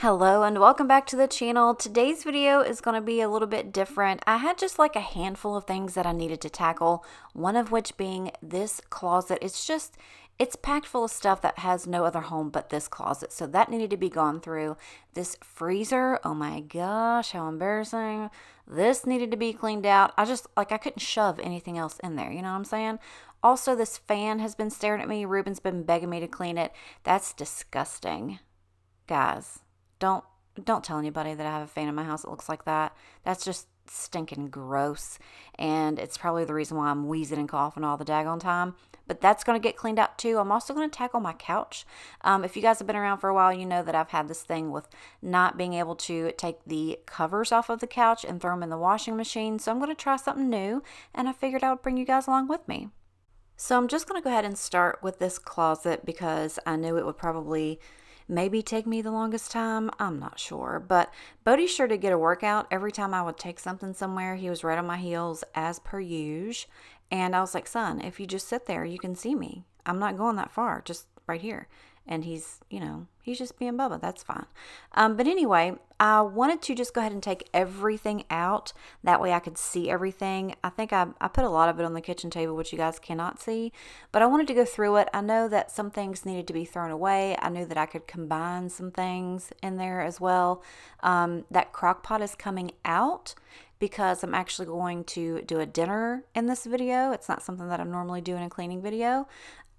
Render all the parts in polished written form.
Hello and welcome back to the channel. Today's video is going to be a little bit different. I had just like a handful of things that I needed to tackle, one of which being this closet. It's packed full of stuff that has no other home but this closet. So that needed to be gone through. This freezer, oh my gosh, how embarrassing. This needed to be cleaned out. I couldn't shove anything else in there, you know what I'm saying? Also, this fan has been staring at me. Ruben's been begging me to clean it. That's disgusting. Guys, don't don't tell anybody that I have a fan in my house that looks like that. That's just stinking gross. And it's probably the reason why I'm wheezing and coughing all the daggone time. But that's going to get cleaned out too. I'm also going to tackle my couch. If you guys have been around for a while, you know that I've had this thing with not being able to take the covers off of the couch and throw them in the washing machine. So I'm going to try something new. And I figured I would bring you guys along with me. So I'm just going to go ahead and start with this closet because I knew it would probably maybe take me the longest time. I'm not sure. But Bodie's sure to get a workout. Every time I would take something somewhere, he was right on my heels as per usual. And I was like, son, if you just sit there, you can see me. I'm not going that far, just right here. And he's just being Bubba. That's fine. But anyway, I wanted to just go ahead and take everything out. That way I could see everything. I think I put a lot of it on the kitchen table, which you guys cannot see. But I wanted to go through it. I know that some things needed to be thrown away. I knew that I could combine some things in there as well. That Crockpot is coming out because I'm actually going to do a dinner in this video. It's not something that I'm normally doing a cleaning video.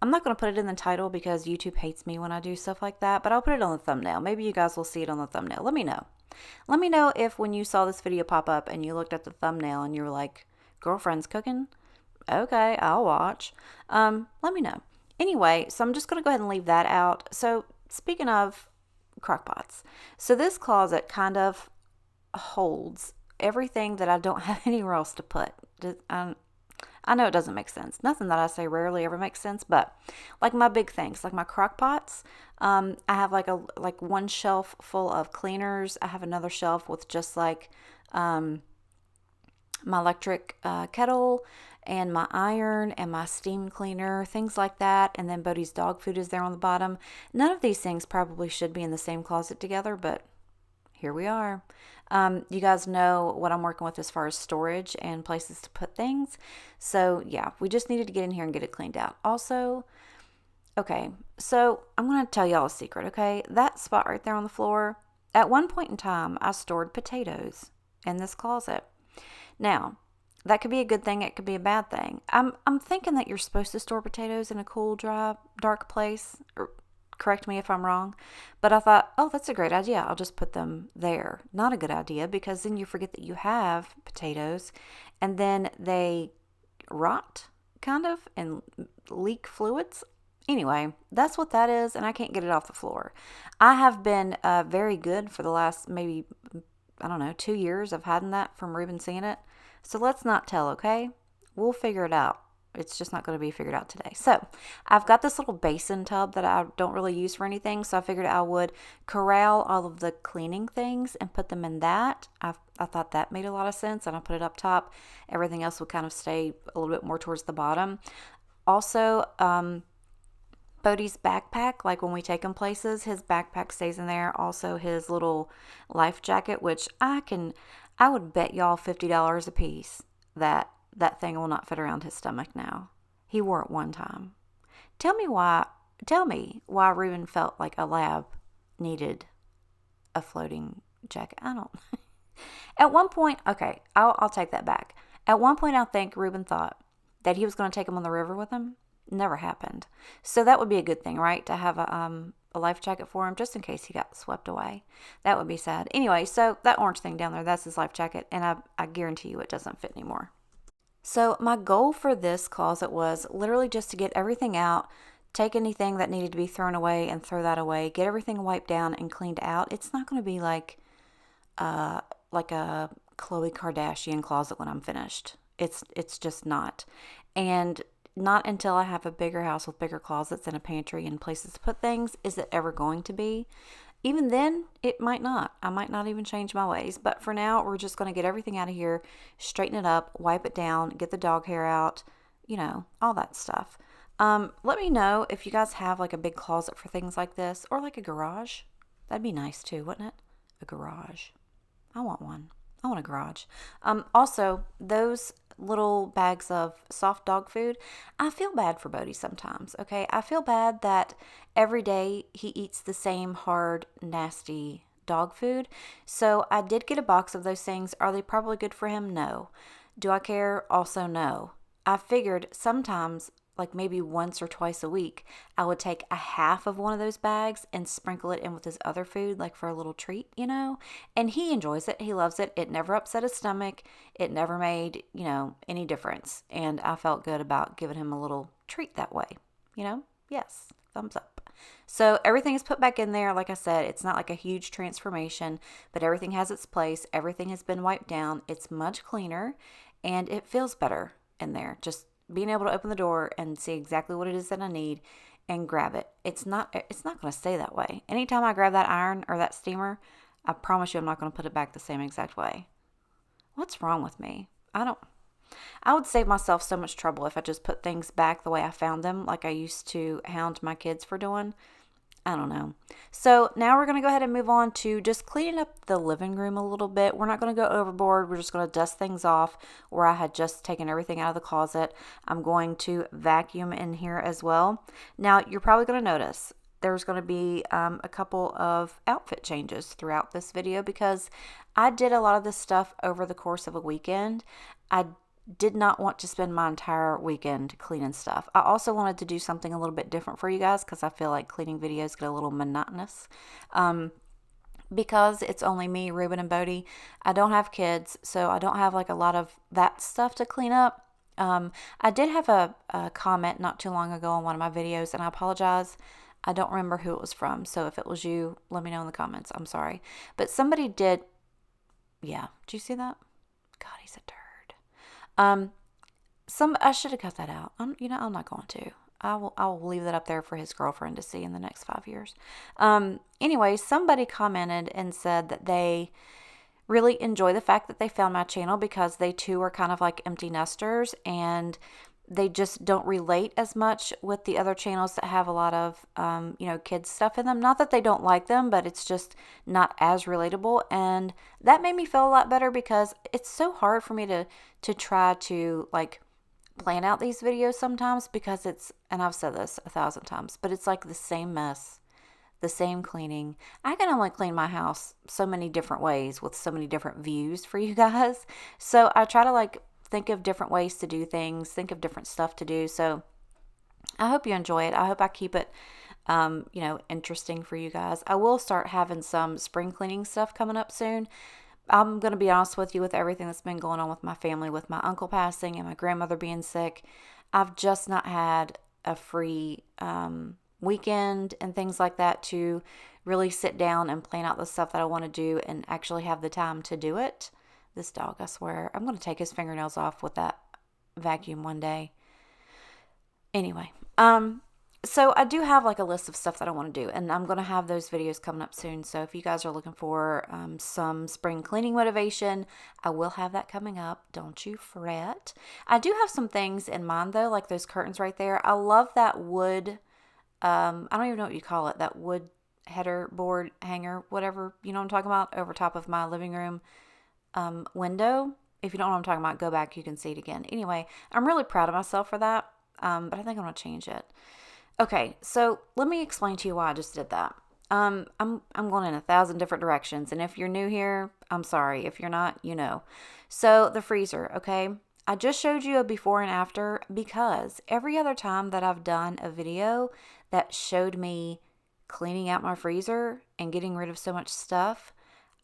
I'm not going to put it in the title because YouTube hates me when I do stuff like that, but I'll put it on the thumbnail. Maybe you guys will see it on the thumbnail. Let me know. Let me know if when you saw this video pop up and you looked at the thumbnail and you were like, girlfriend's cooking? Okay, I'll watch. Let me know. Anyway, so I'm just going to go ahead and leave that out. So speaking of crockpots, so this closet kind of holds everything that I don't have anywhere else to put. I know it doesn't make sense. Nothing that I say rarely ever makes sense, but like my big things, like my crock pots, I have like one shelf full of cleaners. I have another shelf with just like my electric kettle and my iron and my steam cleaner, things like that. And then Bodie's dog food is there on the bottom. None of these things probably should be in the same closet together, but here we are. You guys know what I'm working with as far as storage and places to put things. So yeah, we just needed to get in here and get it cleaned out. Also, okay, so I'm going to tell y'all a secret, okay? That spot right there on the floor, at one point in time, I stored potatoes in this closet. Now, that could be a good thing. It could be a bad thing. I'm thinking that you're supposed to store potatoes in a cool, dry, dark place. Correct me if I'm wrong, but I thought, oh, that's a great idea. I'll just put them there. Not a good idea because then you forget that you have potatoes and then they rot kind of and leak fluids. Anyway, that's what that is, and I can't get it off the floor. I have been very good for the last maybe, I don't know, 2 years of hiding that from Ruben seeing it. So let's not tell, okay? We'll figure it out. It's just not going to be figured out today. So I've got this little basin tub that I don't really use for anything. So I figured I would corral all of the cleaning things and put them in that. I thought that made a lot of sense. And I put it up top. Everything else would kind of stay a little bit more towards the bottom. Also, Bodie's backpack, like when we take him places, his backpack stays in there. Also his little life jacket, which I would bet y'all $50 a piece that thing will not fit around his stomach now. He wore it one time. Tell me why Ruben felt like a lab needed a floating jacket. I don't. At one point, okay, I'll take that back. At one point, I think Ruben thought that he was going to take him on the river with him. Never happened. So that would be a good thing, right? To have a life jacket for him just in case he got swept away. That would be sad. Anyway, so that orange thing down there, that's his life jacket. And I guarantee you it doesn't fit anymore. So my goal for this closet was literally just to get everything out, take anything that needed to be thrown away and throw that away, get everything wiped down and cleaned out. It's not going to be like a Khloe Kardashian closet when I'm finished. It's just not. And not until I have a bigger house with bigger closets and a pantry and places to put things is it ever going to be. Even then, it might not. I might not even change my ways. But for now, we're just going to get everything out of here, straighten it up, wipe it down, get the dog hair out, all that stuff. Let me know if you guys have like a big closet for things like this or like a garage. That'd be nice too, wouldn't it? A garage. I want one. I want a garage. Also, those little bags of soft dog food, I feel bad for Bodhi sometimes, okay? I feel bad that every day he eats the same hard, nasty dog food. So I did get a box of those things. Are they probably good for him? No. Do I care? Also, no. I figured sometimes, like maybe once or twice a week, I would take a half of one of those bags and sprinkle it in with his other food, like for a little treat, and he enjoys it. He loves it. It never upset his stomach. It never made, any difference. And I felt good about giving him a little treat that way, yes, thumbs up. So everything is put back in there. Like I said, it's not like a huge transformation, but everything has its place. Everything has been wiped down. It's much cleaner and it feels better in there. Just being able to open the door and see exactly what it is that I need and grab it. It's not going to stay that way. Anytime I grab that iron or that steamer, I promise you I'm not going to put it back the same exact way. What's wrong with me? I would save myself so much trouble if I just put things back the way I found them, like I used to hound my kids for doing. I don't know. So now we're going to go ahead and move on to just cleaning up the living room a little bit. We're not going to go overboard. We're just going to dust things off where I had just taken everything out of the closet. I'm going to vacuum in here as well. Now, you're probably going to notice there's going to be a couple of outfit changes throughout this video because I did a lot of this stuff over the course of a weekend. I did not want to spend my entire weekend cleaning stuff. I also wanted to do something a little bit different for you guys because I feel like cleaning videos get a little monotonous. Because it's only me, Ruben, and Bodhi. I don't have kids, so I don't have like a lot of that stuff to clean up. I did have a comment not too long ago on one of my videos, and I apologize. I don't remember who it was from, so if it was you, let me know in the comments. I'm sorry. But somebody did, yeah, did you see that? God, he's a turd. I should have cut that out. I'm not going to. I will leave that up there for his girlfriend to see in the next 5 years. Anyway, somebody commented and said that they really enjoy the fact that they found my channel because they too are kind of like empty nesters and they just don't relate as much with the other channels that have a lot of, kids stuff in them. Not that they don't like them, but it's just not as relatable. And that made me feel a lot better because it's so hard for me to try to like plan out these videos sometimes because and I've said this 1,000 times, but it's like the same mess, the same cleaning. I can only clean my house so many different ways with so many different views for you guys. So I try to think of different ways to do things, think of different stuff to do. So I hope you enjoy it. I hope I keep it, interesting for you guys. I will start having some spring cleaning stuff coming up soon. I'm going to be honest with you with everything that's been going on with my family, with my uncle passing and my grandmother being sick. I've just not had a free weekend and things like that to really sit down and plan out the stuff that I want to do and actually have the time to do it. This dog, I swear. I'm going to take his fingernails off with that vacuum one day. Anyway, so I do have a list of stuff that I want to do, and I'm going to have those videos coming up soon. So if you guys are looking for some spring cleaning motivation, I will have that coming up. Don't you fret. I do have some things in mind, though, like those curtains right there. I love that wood, I don't even know what you call it, that wood header board hanger, whatever, you know what I'm talking about, over top of my living room window. If you don't know what I'm talking about, go back, you can see it again. Anyway, I'm really proud of myself for that, but I think I'm going to change it. Okay, so let me explain to you why I just did that. I'm going in 1,000 different directions, and if you're new here, I'm sorry. If you're not, you know. So the freezer, okay? I just showed you a before and after because every other time that I've done a video that showed me cleaning out my freezer and getting rid of so much stuff,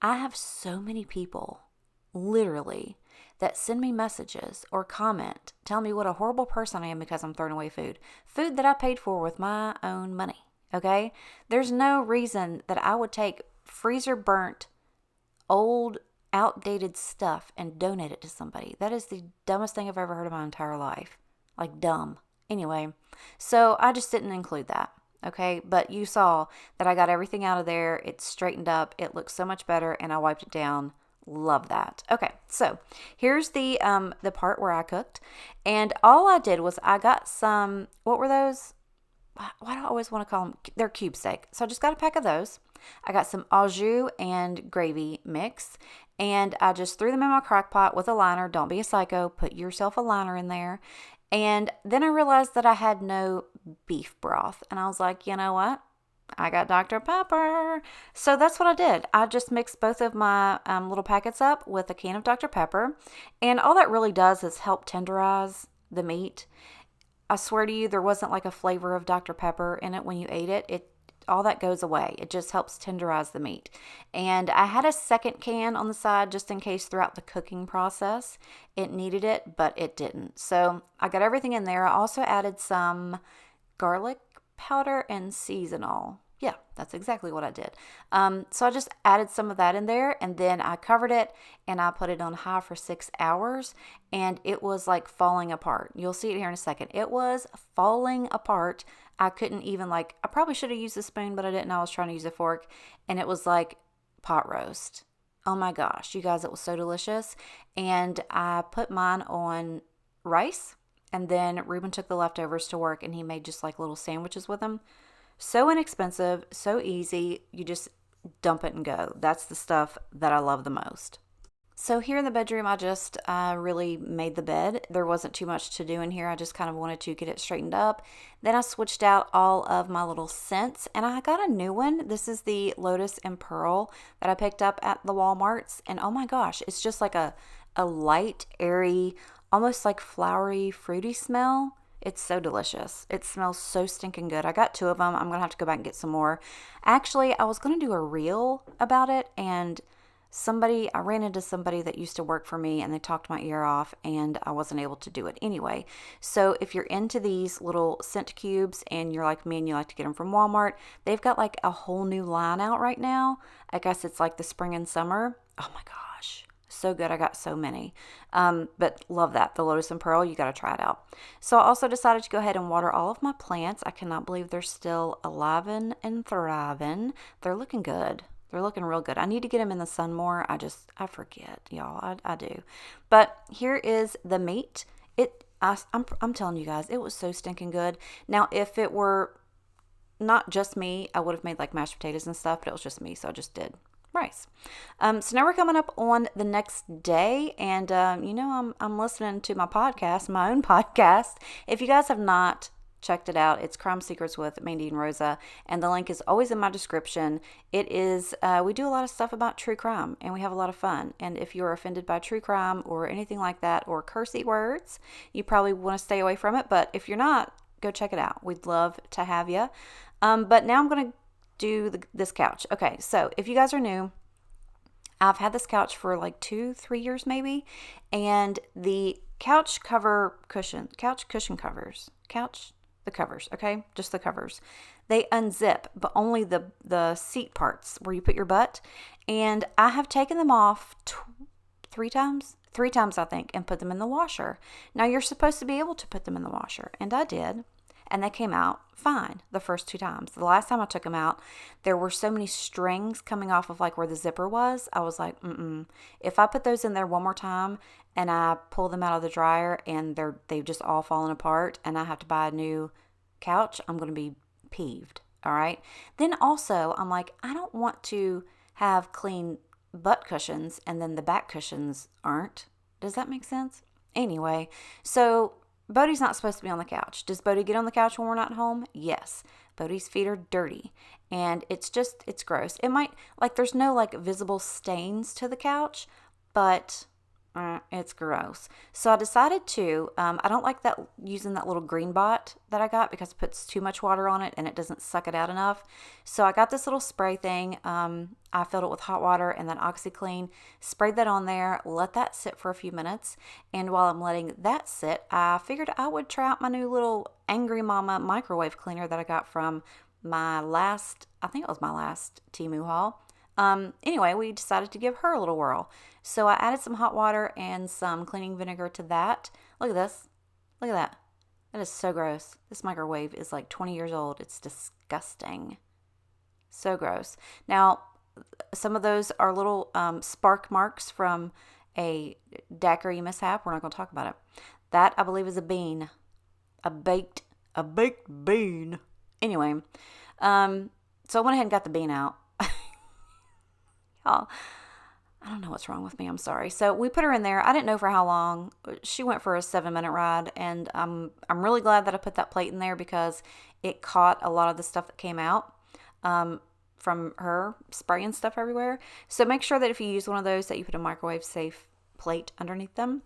I have so many people literally that send me messages or comment, tell me what a horrible person I am because I'm throwing away food that I paid for with my own money. Okay, there's no reason that I would take freezer burnt, old, outdated stuff and donate it to somebody. That is the dumbest thing I've ever heard in my entire life. Like dumb. Anyway, so I just didn't include that. Okay, but you saw that I got everything out of there. It's straightened up. It looks so much better, and I wiped it down. Love that. Okay, so here's the part where I cooked, and all I did was I got some, what were those? Why do I always want to call them? They're cube steak. So I just got a pack of those. I got some au jus and gravy mix, and I just threw them in my crock pot with a liner. Don't be a psycho. Put yourself a liner in there. And then I realized that I had no beef broth. And I was like, you know what? I got Dr. Pepper. So that's what I did. I just mixed both of my little packets up with a can of Dr. Pepper. And all that really does is help tenderize the meat. I swear to you, there wasn't like a flavor of Dr. Pepper in it when you ate it. All that goes away. It just helps tenderize the meat. And I had a second can on the side just in case throughout the cooking process it needed it, but it didn't. So I got everything in there. I also added some garlic powder and seasonal. Yeah, that's exactly what I did. So I just added some of that in there, and then I covered it and I put it on high for 6 hours, and it was like falling apart. You'll see it here in a second. It was falling apart. I couldn't even I probably should have used a spoon, but I didn't. I was trying to use a fork, and it was like pot roast. Oh my gosh, you guys, it was so delicious. And I put mine on rice. And then Ruben took the leftovers to work, and he made just like little sandwiches with them. So inexpensive, so easy. You just dump it and go. That's the stuff that I love the most. So here in the bedroom, I just really made the bed. There wasn't too much to do in here. I just kind of wanted to get it straightened up. Then I switched out all of my little scents, and I got a new one. This is the Lotus and Pearl that I picked up at the Walmarts. And oh my gosh, it's just like a light, airy, almost like flowery, fruity smell. It's so delicious. It smells so stinking good. I got 2 of them. I'm going to have to go back and get some more. Actually, I was going to do a reel about it, and I ran into somebody that used to work for me, and they talked my ear off, and I wasn't able to do it anyway. So if you're into these little scent cubes and you're like me and you like to get them from Walmart, they've got like a whole new line out right now. I guess it's like the spring and summer. Oh my gosh. So good. I got so many. But love that. The Lotus and Pearl, you got to try it out. So I also decided to go ahead and water all of my plants. I cannot believe they're still alive and thriving. They're looking good. They're looking real good. I need to get them in the sun more. I forget, y'all. I do. But here is the meat. I'm telling you guys, it was so stinking good. Now, if it were not just me, I would have made like mashed potatoes and stuff, but it was just me, so I just did rice. So now we're coming up on the next day, and I'm listening to my podcast, my own podcast. If you guys have not checked it out, it's Crime Secrets with Mandy and Rosa, and the link is always in my description. It is we do a lot of stuff about true crime, and we have a lot of fun. And if you're offended by true crime or anything like that, or cursey words, you probably want to stay away from it. But if you're not, go check it out. We'd love to have you. But now I'm going to do this couch. Okay, so if you guys are new, I've had this couch for like 2-3 years maybe, and the couch cushion covers, the covers, okay, just the covers, they unzip, but only the seat parts where you put your butt, and I have taken them off 3 times I think, and put them in the washer. Now you're supposed to be able to put them in the washer, and I did. And they came out fine the first 2 times. The last time I took them out, there were so many strings coming off of like where the zipper was. I was like, if I put those in there one more time and I pull them out of the dryer and they've just all fallen apart and I have to buy a new couch, I'm going to be peeved. All right. Then also, I'm like, I don't want to have clean butt cushions and then the back cushions aren't. Does that make sense? Anyway, so Bodie's not supposed to be on the couch. Does Bodie get on the couch when we're not home? Yes. Bodie's feet are dirty, and it's gross. It might, there's no visible stains to the couch, but it's gross. So I decided to, I don't like using that little green bot that I got because it puts too much water on it and it doesn't suck it out enough. So I got this little spray thing. I filled it with hot water and then OxyClean, sprayed that on there, let that sit for a few minutes. And while I'm letting that sit, I figured I would try out my new little Angry Mama microwave cleaner that I got from my last Temu haul. Anyway, we decided to give her a little whirl. So I added some hot water and some cleaning vinegar to that. Look at this. Look at that. That is so gross. This microwave is like 20 years old. It's disgusting. So gross. Now, some of those are little spark marks from a daiquiri mishap. We're not going to talk about it. That, I believe, is a bean. A baked bean. Anyway, so I went ahead and got the bean out. Y'all, I don't know what's wrong with me. I'm sorry. So we put her in there. I didn't know for how long. She went for a 7-minute ride, and I'm really glad that I put that plate in there because it caught a lot of the stuff that came out from her spraying stuff everywhere. So make sure that if you use one of those that you put a microwave safe plate underneath them.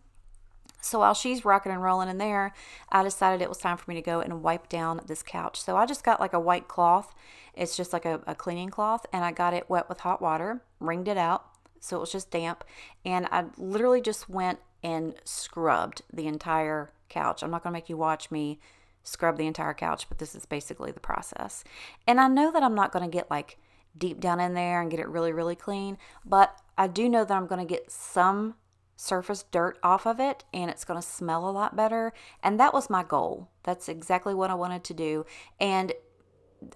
So while she's rocking and rolling in there, I decided it was time for me to go and wipe down this couch. So I just got like a white cloth. It's just like a cleaning cloth, and I got it wet with hot water, wringed it out, so it was just damp. And I literally just went and scrubbed the entire couch. I'm not going to make you watch me scrub the entire couch, but this is basically the process. And I know that I'm not going to get like deep down in there and get it really, really clean, but I do know that I'm going to get some surface dirt off of it, and it's going to smell a lot better. And that was my goal. That's exactly what I wanted to do, and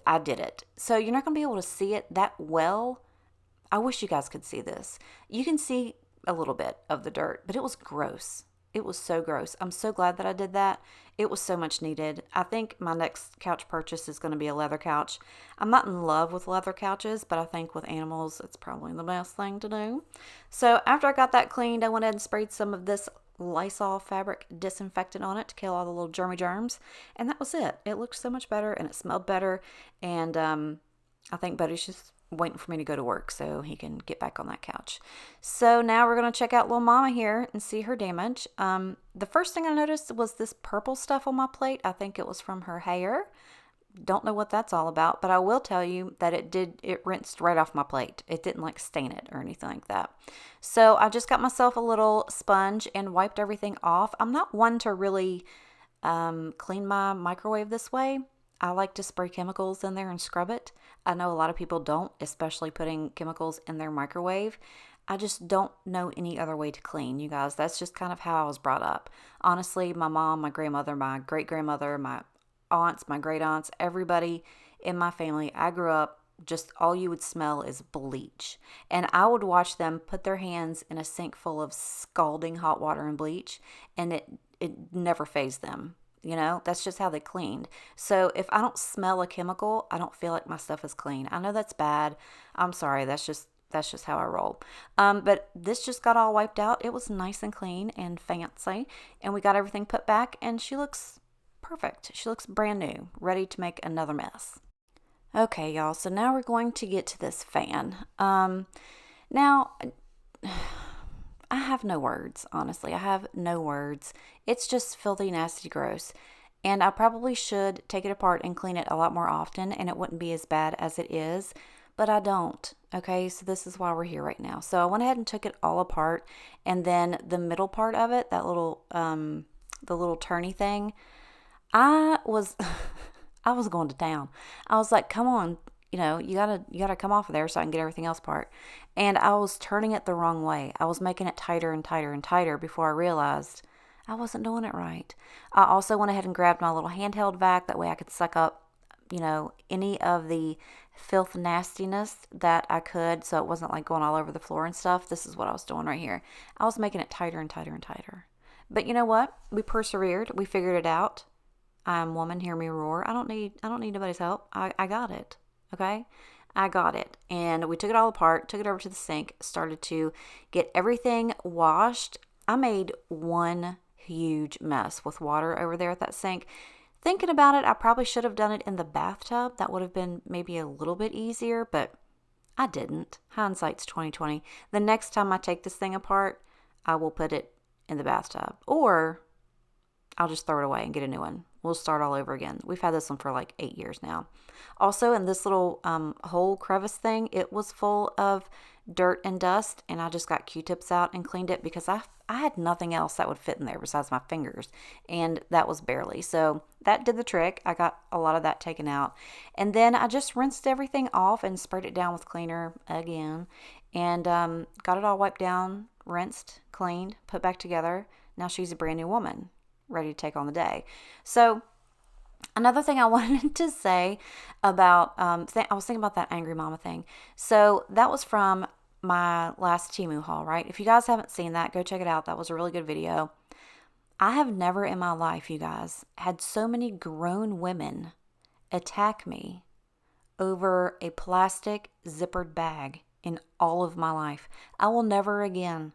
I did it. So you're not going to be able to see it that well. I wish you guys could see this. You can see a little bit of the dirt, but it was gross. It was so gross. I'm so glad that I did that. It was so much needed. I think my next couch purchase is going to be a leather couch. I'm not in love with leather couches, but I think with animals, it's probably the best thing to do. So after I got that cleaned, I went ahead and sprayed some of this Lysol fabric disinfectant on it to kill all the little germy germs. And that was it. It looked so much better, and it smelled better. And I think Buddy's just waiting for me to go to work so he can get back on that couch. So now we're going to check out little mama here and see her damage. The first thing I noticed was this purple stuff on my plate. I think it was from her hair. Don't know what that's all about, but I will tell you that it rinsed right off my plate. It didn't like stain it or anything like that. So I just got myself a little sponge and wiped everything off. I'm not one to really clean my microwave this way. I like to spray chemicals in there and scrub it. I know a lot of people don't, especially putting chemicals in their microwave. I just don't know any other way to clean, you guys. That's just kind of how I was brought up. Honestly, my mom, my grandmother, my great-grandmother, my aunts, my great-aunts, everybody in my family, I grew up, just all you would smell is bleach. And I would watch them put their hands in a sink full of scalding hot water and bleach, and it never fazed them. You know, that's just how they cleaned. So if I don't smell a chemical, I don't feel like my stuff is clean. I know that's bad. I'm sorry. That's just how I roll. But this just got all wiped out. It was nice and clean and fancy. And we got everything put back, and she looks perfect. She looks brand new, ready to make another mess. Okay, y'all. So now we're going to get to this fan. Now, I have no words, honestly. I have no words. It's just filthy, nasty, gross. And I probably should take it apart and clean it a lot more often, and it wouldn't be as bad as it is, but I don't. Okay, so this is why we're here right now. So I went ahead and took it all apart, and then the middle part of it, that little, the little turny thing, I was, I was going to town. I was like, come on. You know, you gotta come off of there so I can get everything else apart. And I was turning it the wrong way. I was making it tighter and tighter and tighter before I realized I wasn't doing it right. I also went ahead and grabbed my little handheld vac. That way I could suck up, you know, any of the filth nastiness that I could, so it wasn't like going all over the floor and stuff. This is what I was doing right here. I was making it tighter and tighter and tighter. But you know what? We persevered. We figured it out. I'm woman, hear me roar. I don't need nobody's help. I got it. Okay, I got it. And we took it all apart, took it over to the sink, started to get everything washed. I made one huge mess with water over there at that sink. Thinking about it, I probably should have done it in the bathtub. That would have been maybe a little bit easier, but I didn't. Hindsight's 2020. The next time I take this thing apart, I will put it in the bathtub, or I'll just throw it away and get a new one. We'll start all over again. We've had this one for like 8 years now. Also, in this little hole crevice thing, it was full of dirt and dust, and I just got Q-tips out and cleaned it because I had nothing else that would fit in there besides my fingers, and that was barely. So that did the trick. I got a lot of that taken out, and then I just rinsed everything off and sprayed it down with cleaner again, and got it all wiped down, rinsed, cleaned, put back together. Now she's a brand new woman, ready to take on the day. So another thing I wanted to say about, I was thinking about that angry mama thing. So that was from my last Temu haul, right? If you guys haven't seen that, go check it out. That was a really good video. I have never in my life, you guys, had so many grown women attack me over a plastic zippered bag in all of my life. I will never again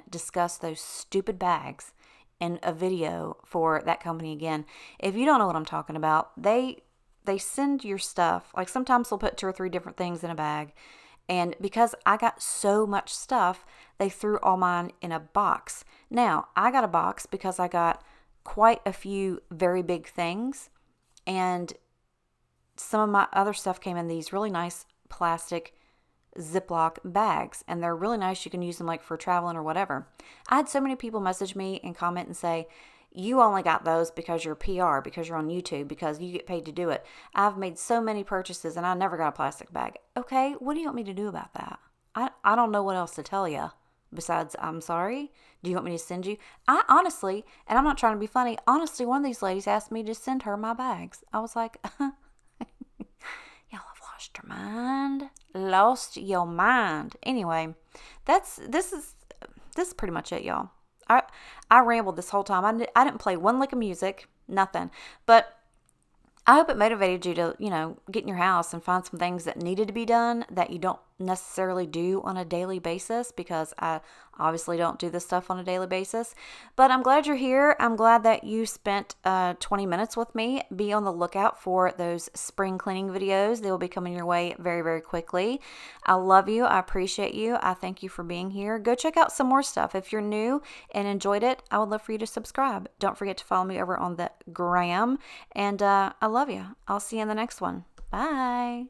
discuss those stupid bags in a video for that company again. If you don't know what I'm talking about, they send your stuff. Like sometimes they'll put 2 or 3 different things in a bag. And because I got so much stuff, they threw all mine in a box. Now, I got a box because I got quite a few very big things. And some of my other stuff came in these really nice plastic Ziploc bags, and they're really nice. You can use them like for traveling or whatever. I had so many people message me and comment and say, you only got those because you're PR, because you're on YouTube, because you get paid to do it. I've made so many purchases and I never got a plastic bag. Okay, what do you want me to do about that? I don't know what else to tell you besides I'm sorry. Do you want me to send you? I honestly, and I'm not trying to be funny, honestly, one of these ladies asked me to send her my bags. I was like, y'all have lost your mind. Lost your mind. Anyway, this is pretty much it, y'all. I rambled this whole time. I didn't play one lick of music, nothing. But I hope it motivated you to, get in your house and find some things that needed to be done that you don't necessarily do on a daily basis, because I obviously don't do this stuff on a daily basis. But I'm glad you're here. I'm glad that you spent 20 minutes with me. Be on the lookout for those spring cleaning videos. They will be coming your way very, very quickly. I love you. I appreciate you. I thank you for being here. Go check out some more stuff. If you're new and enjoyed it, I would love for you to subscribe. Don't forget to follow me over on the gram. And I love you. I'll see you in the next one. Bye.